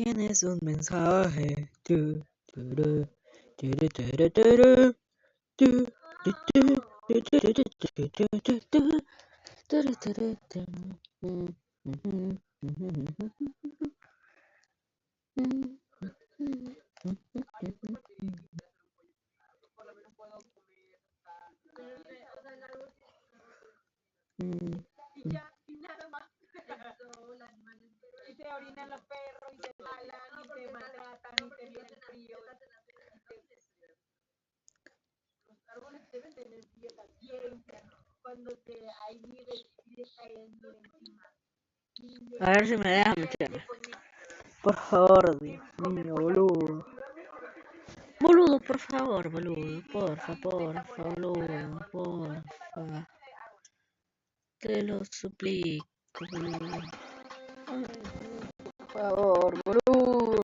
Tienes un mensaje. Turu, turu, turu, turu, turu, turu, turu, turu, turu. Y nada más. Y te orinan los perros, y te jalan, y te maltratan, y te viene el frío. Los árboles deben tener paciencia. Cuando hay nieve, y cae el nieve encima. A ver si me deja meterme. Por favor, Dios mío, boludo. Boludo, por favor, boludo. Porfa, boludo. Porfa. Te lo suplico, boludo. Ay, por favor, boludo.